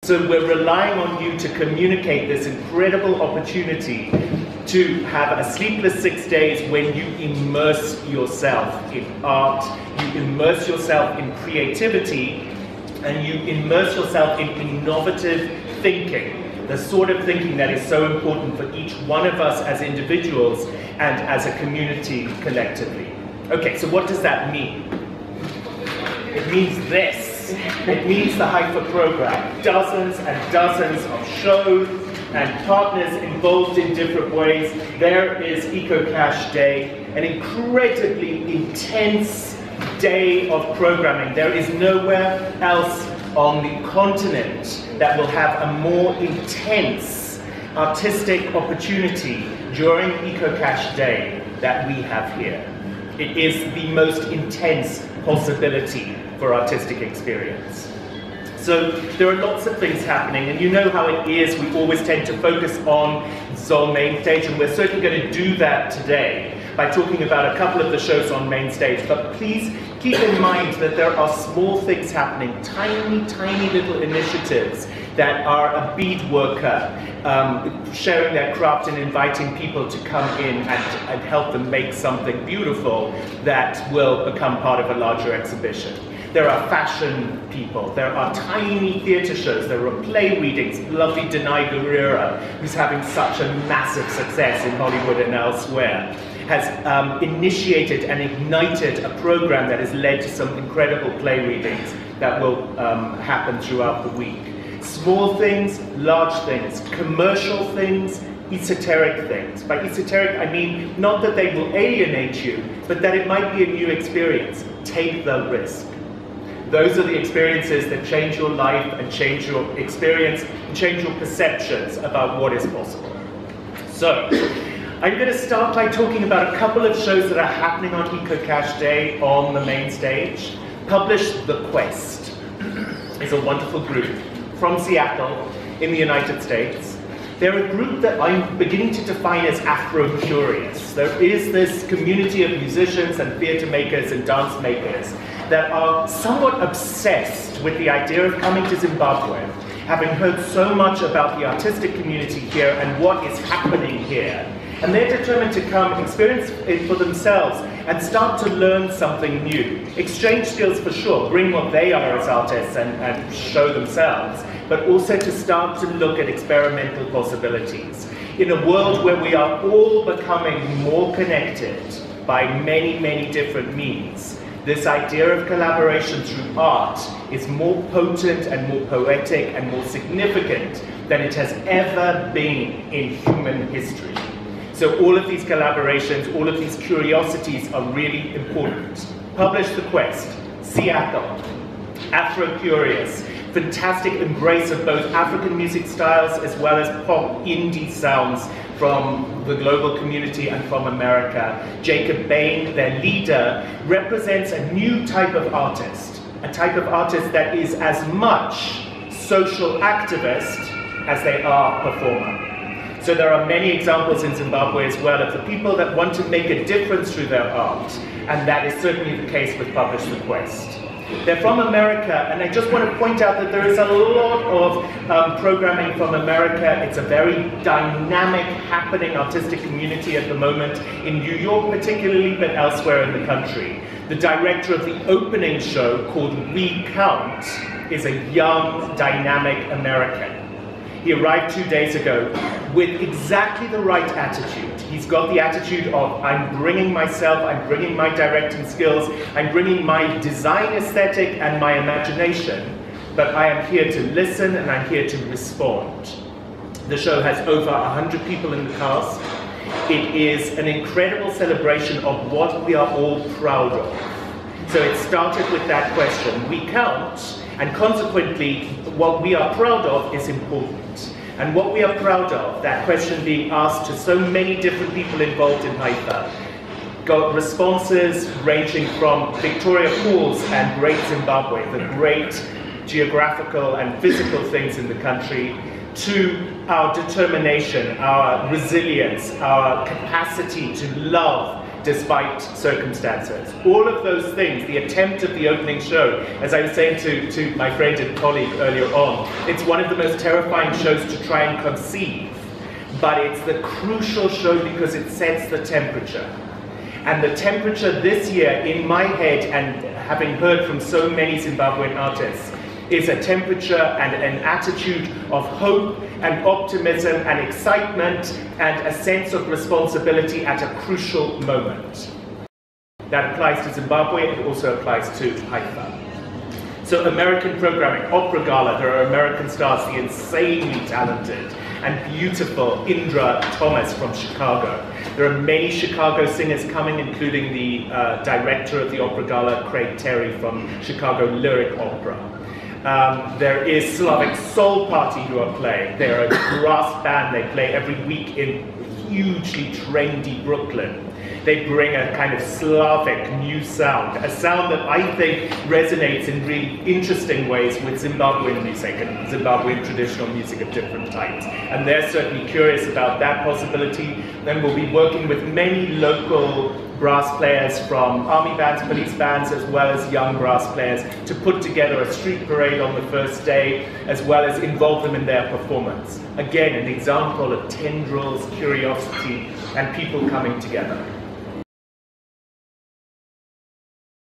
So we're relying on you to communicate this incredible opportunity to have a sleepless 6 days when you immerse yourself in art, you immerse yourself in creativity, and you immerse yourself in innovative thinking, the sort of thinking that is so important for each one of us as individuals and as a community collectively. Okay, so what does that mean? It means this. It means the HIFA program. Dozens and dozens of shows and partners involved in different ways. There is EcoCash Day, an incredibly intense day of programming. There is nowhere else on the continent that will have a more intense artistic opportunity during EcoCash Day that we have here. It is the most intense possibility for artistic experience. So there are lots of things happening, and you know how it is. We always tend to focus on Seoul Main Stage, and we're certainly going to do that today by talking about a couple of the shows on Main Stage. But please keep in mind that there are small things happening, tiny, tiny little initiatives that are a bead worker sharing their craft and inviting people to come in and help them make something beautiful that will become part of a larger exhibition. There are fashion people, there are tiny theatre shows, there are play readings. Lovely Denai Guerrera, who's having such a massive success in Hollywood and elsewhere, has initiated and ignited a program that has led to some incredible play readings that will happen throughout the week. Small things, large things, commercial things, esoteric things. By esoteric, I mean not that they will alienate you, but that it might be a new experience. Take the risk. Those are the experiences that change your life and change your experience and change your perceptions about what is possible. So, I'm going to start by talking about a couple of shows that are happening on EcoCash Day on the Main Stage. Publish The Quest is a wonderful group from Seattle in the United States. They're a group that I'm beginning to define as Afro-curious. There is this community of musicians and theatre makers and dance makers that are somewhat obsessed with the idea of coming to Zimbabwe, having heard so much about the artistic community here and what is happening here. And they're determined to come experience it for themselves and start to learn something new. Exchange skills for sure, bring what they are as artists and show themselves, but also to start to look at experimental possibilities. In a world where we are all becoming more connected by many, many different means, this idea of collaboration through art is more potent and more poetic and more significant than it has ever been in human history. So all of these collaborations, all of these curiosities are really important. Publish The Quest, Seattle, Afro-Curious, fantastic embrace of both African music styles as well as pop indie sounds from the global community and from America. Jacob Bain, their leader, represents a new type of artist, a type of artist that is as much social activist as they are performer. So there are many examples in Zimbabwe as well of the people that want to make a difference through their art, and that is certainly the case with Publish The Quest. They're from America, and I just want to point out that there is a lot of programming from America. It's a very dynamic, happening artistic community at the moment, in New York particularly, but elsewhere in the country. The director of the opening show, called We Count, is a young, dynamic American. He arrived 2 days ago with exactly the right attitude. He's got the attitude of, I'm bringing myself, I'm bringing my directing skills, I'm bringing my design aesthetic and my imagination, but I am here to listen and I'm here to respond. The show has over 100 people in the cast. It is an incredible celebration of what we are all proud of. So it started with that question, we count, and consequently, what we are proud of is important. And what we are proud of, that question being asked to so many different people involved in HIFA, got responses ranging from Victoria Falls and Great Zimbabwe, the great geographical and physical things in the country, to our determination, our resilience, our capacity to love despite circumstances. All of those things, the attempt of the opening show, as I was saying to my friend and colleague earlier on, it's one of the most terrifying shows to try and conceive, but it's the crucial show because it sets the temperature. And the temperature this year, in my head, and having heard from so many Zimbabwean artists, is a temperature and an attitude of hope and optimism and excitement and a sense of responsibility at a crucial moment. That applies to Zimbabwe, it also applies to HIFA. So American programming, Opera Gala, there are American stars, the insanely talented and beautiful Indra Thomas from Chicago. There are many Chicago singers coming, including the director of the Opera Gala, Craig Terry from Chicago Lyric Opera. There is Slavic Soul Party who are playing. They're a brass band, they play every week in hugely trendy Brooklyn. They bring a kind of Slavic new sound, a sound that I think resonates in really interesting ways with Zimbabwean music and Zimbabwean traditional music of different types. And they're certainly curious about that possibility. Then we'll be working with many local brass players from army bands, police bands, as well as young brass players to put together a street parade on the first day, as well as involve them in their performance. Again, an example of tendrils, curiosity, and people coming together.